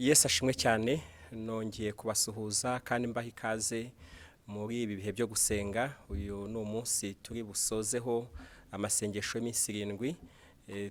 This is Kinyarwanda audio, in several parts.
Yesu ashimwe cyane nongeye kubasuhuza kandi mbaha ikaze muri ibi bihe byo gusenga. Uyu ni umunsi turi busozeho amasengesho y'iminsi 7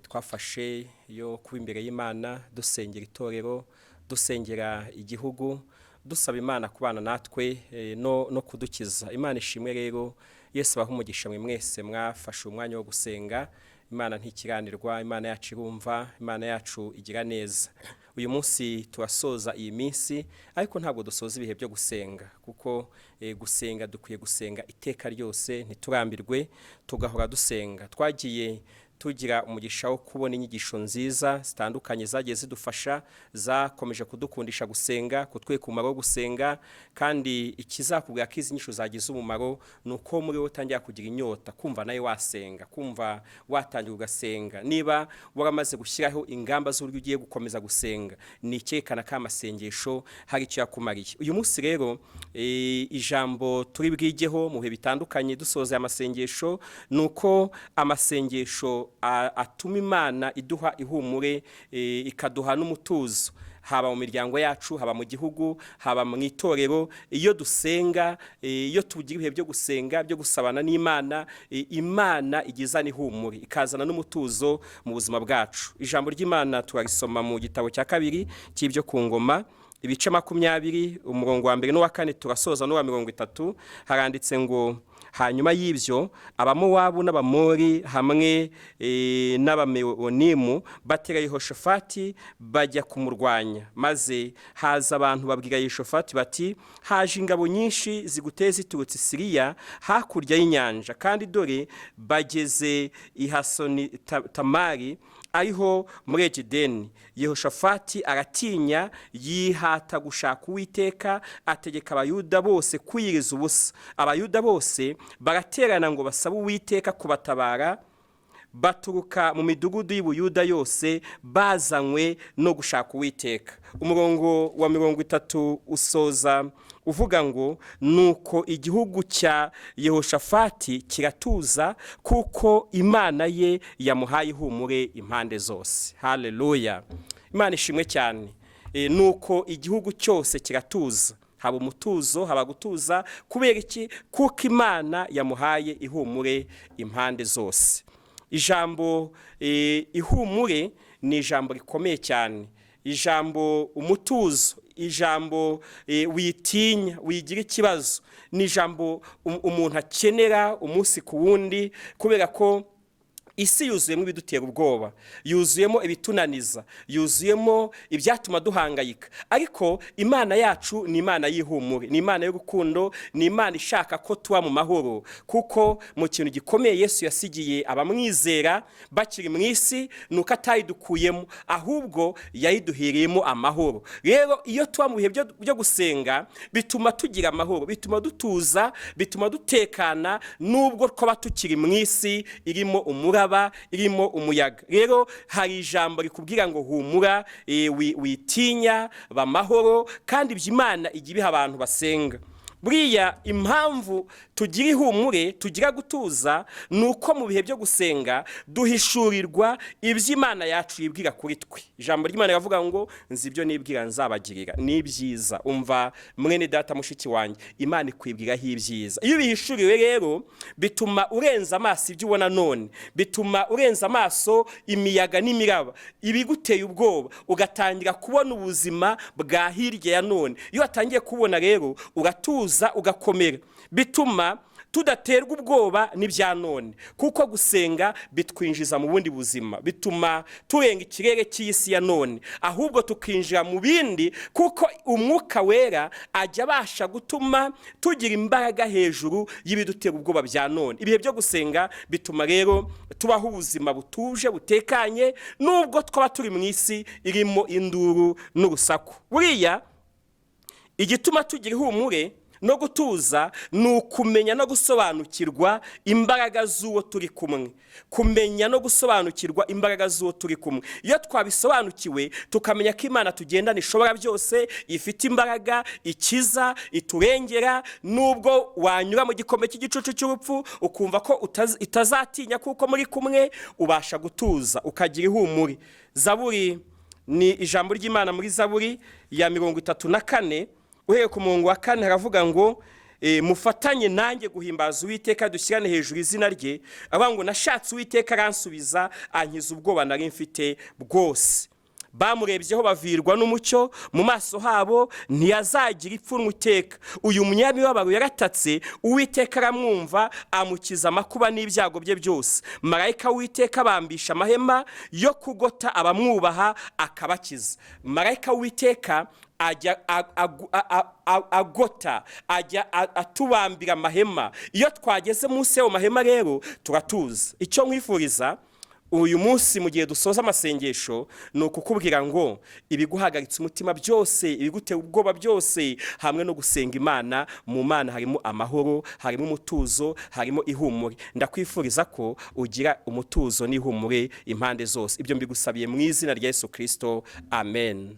twafashe yo kuba imbere y'Imana, dusengera itorero, dusengera igihugu, dusaba Imana kubana natwe no kudukiza. Imana ishimwe rero. Yesu baha umugisha mwese mwafashe umwanya wo gusenga. Imana ntikiranirwa, Imana yacu irumva, Imana yacu igira neza. Uyu munsi turasoza iyi minsi, ariko ntabwo dusoza ibihe byo gusenga, kuko gusenga dukwiye gusenga iteka ryose, ntiturambirwe, tugahora dusenga. Twagiye tugira umugisha wo kubona inyigisho nziza zitandukanye zagiye zidufasha, zakomeje kudukundisha gusenga, kutweka umumaro wo gusenga, kandi ikizakubwira ko izi nyisho zagize umumaro nuko muri wowe utangira kugira inyota, kumva nawe wasenga, kumva watangira ugasenga. Niba waramaze gushyiraho ingamba z'uburyo ugiye gukomeza gusenga, ni icyerekana ko amasengesho hari icyo yakumariye. Uyu munsi rero ijambo turi bwigeho mu bihe bitandukanye dusoza amasengesho, nuko amasengesho atuma Imana iduha ihumure, ikaduha n'umutuzo, haba mu miryango yacu, haba mu gihugu, haba mu itorero. Iyo dusenga, iyo tugira ibihe byo gusenga, byo gusabana n'Imana, Imana igizana ihumure, ikazana n'umutuzo mu buzima bwacu. Ijambo ry'Imana turarisoma mu gitabo cya 2 cy'ibyo ku ngoma, ibice 20, umurongo wa 1 n'uwa 4, turasoza n'uwa 30. Haranditse ngo, hanyuma y'ibyo Abamowabu n'Abamori hamwe n'Abamewonimu batera Yehoshafati bajya kumurwanya. Maze haza abantu babwira Yehoshafati bati, haje ingabo nyinshi ziguteye ziturutse i Siriya hakurya y'inyanja, kandi dore bageze i Hasoni Tamari ariho muri Egideni. Yehoshafati aratinya, yihata gushaka Uwiteka, ategeka Abayuda bose kwiyiriza ubusa. Abayuda bose baraterana ngo basabe Uwiteka kubatabara, baturuka mu midugudu y'Ubuyuda yose bazanywe no gushaka Uwiteka. Umurongo wa 30 usoza uvuga ngo, nuko igihugu cya Yehoshafati kiratuza, kuko Imana ye yamuhaye ihumure impande zose. Haleluya. Imana ishimwe cyane. Nuko igihugu cyose kiratuza, haba umutuzo, haba gutuza. Kubera iki? Kuko Imana yamuhaye ihumure impande zose. Ijambo ihumure ni ijambo rikomeye cyane. Ijambo umutuzo, ijambo witinya, wigira ikibazo, ni ijambo umuntu akenera umunsi ku wundi, kubera ko isi yuzuyemo ibidutera ubwoba, yuzuyemo ibitunaniza, yuzuyemo ibyatuma duhangayika. Ariko Imana yacu ni Imana y'ihumure, ni Imana y'urukundo, ni Imana ishaka ko tuba mu mahoro, kuko mu kintu gikomeye Yesu yasigiye abamwizera bakiri mu isi, nuko atayidukuyemo, ahubwo yayiduhiriyemo amahoro. Rero iyo tuba mu bihe byo gusenga, bituma tugira amahoro, bituma dutuza, bituma dutekana, nubwo twaba tukiri mu isi irimo umuraba, irimo umuyaga. Rero hari ijambo rikubwira ngo humura, witinya, bamahoro, kandi by'Imana igibiha abantu basenga. Buriya impamvu tugira ihumure, tugira gutuza, nuko mu bihe byo gusenga duhishurirwa iby'Imana yacu yibwira kuri twe. Ijambo ry'Imana rivuga ngo, nzi ibyo nibwira nzabagirira, ni byiza. Umva mwene data mushiki wanjye, Imana ikwibwiraho ibyiza. Iyo bihishuriwe rero, bituma urenza amaso ibyo ubona none, bituma urenza amaso imiyaga n'imiraba, ibiguteye ubwoba, ugatangira kubona ubuzima bwa hirya ya none. Iyo watangiye kubona rero, uratuza, ugakomera, bituma tudaterwa ubwoba n'ibya none, kuko gusenga bitwinjiza mu bundi buzima, bituma turenga ikirere cy'isi ya none, ahubwo tukinjira mu bindi, kuko umwuka wera ajya abasha gutuma tugira imbaraga hejuru y'ibidutera ubwoba bya none. Ibihe byo gusenga bituma rero tubaho ubuzima butuje, butekanye, nubwo twaba turi mu isi irimo induru n'urusaku. Buriya igituma tugira ihumure no gutuza, ni ukumenya no gusobanukirwa imbaraga z'uwo turi kumwe, kumenya no gusobanukirwa imbaraga z'uwo turi kumwe. Iyo twabisobanukiwe, tukamenya ko Imana tugendana ishobora byose, ifite imbaraga, ikiza, iturengera, nubwo wanyura mu gikombe cy'igicucu cy'urupfu ukumva ko itazatinya kuko muri kumwe, ubasha gutuza, ukagira ihumure. Zaburi ni ijambo ry'Imana muri Zaburi ya 34 uhereye ku murongo wa 4 haravuga ngo mufatanye nanjye guhimbaza Uwiteka dushyirane hejuru izina rye, avuga ngo nashatse Uwiteka aransubiza ankiza ubwoba nari mfite bwose. Bamurebyeho bavirwa n'umucyo, mu maso habo ntiyazagira ipfunwe iteka. Uyu munyamibabaro yaratatse, Uwiteka aramwumva amukiza amakuba n'ibyago bye byose. Marayika w'Uwiteka bambisha amahema yo kugota abamwubaha akabakiza. Marayika w'Uwiteka ajya agota, ajya atubambira amahema. Iyo twageze munsi y'ayo mahema rero turatuza. Icyo nkwifuriza uyu munsi mu gihe dusoza amasengesho ni ukukubwira ngo ibiguhagaritse umutima byose, ibigutera ubwoba byose, hamwe no gusenga Imana, mu Mana harimo amahoro, harimo umutuzo, harimo ihumure. Ndakwifuriza ko ugira umutuzo n'ihumure impande zose. Ibyo mbigusabiye mu izina rya Yesu Kristo, amen.